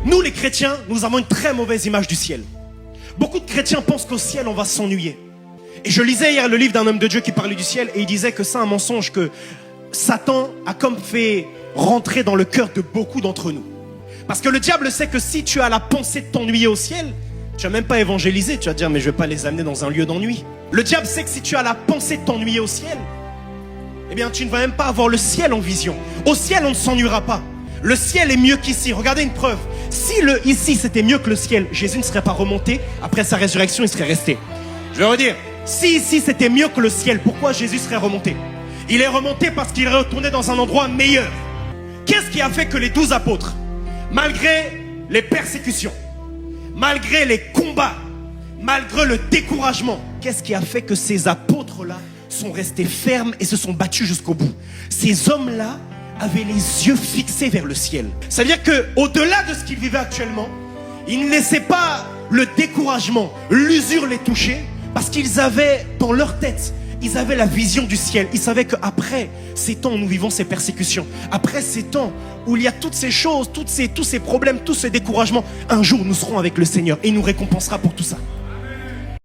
Nous les chrétiens, nous avons une très mauvaise image du ciel. Beaucoup de chrétiens pensent qu'au ciel on va s'ennuyer. Et je lisais hier le livre d'un homme de Dieu qui parlait du ciel et il disait que c'est un mensonge que Satan a comme fait rentrer dans le cœur de beaucoup d'entre nous. Parce que le diable sait que si tu as la pensée de t'ennuyer au ciel, tu vas même pas évangéliser, tu vas dire mais je vais pas les amener dans un lieu d'ennui. Le diable sait que si tu as la pensée de t'ennuyer au ciel, eh bien tu ne vas même pas avoir le ciel en vision. Au ciel on ne s'ennuiera pas. Le ciel est mieux qu'ici. Regardez une preuve. Si le ici c'était mieux que le ciel, Jésus ne serait pas remonté. Après sa résurrection, il serait resté. Je vais redire. Si ici c'était mieux que le ciel, pourquoi Jésus serait remonté? Il est remonté parce qu'il est retourné dans un endroit meilleur. Qu'est-ce qui a fait que les 12 apôtres, malgré les persécutions, malgré les combats, malgré le découragement, qu'est-ce qui a fait que ces apôtres-là sont restés fermes et se sont battus jusqu'au bout? Ces hommes-là avaient les yeux fixés vers le ciel. C'est-à-dire qu'au-delà de ce qu'ils vivaient actuellement, ils ne laissaient pas le découragement, l'usure les toucher, parce qu'ils avaient dans leur tête, ils avaient la vision du ciel. Ils savaient qu'après ces temps où nous vivons ces persécutions, après ces temps où il y a toutes ces choses, tous ces problèmes, tout ce découragement, un jour nous serons avec le Seigneur et il nous récompensera pour tout ça.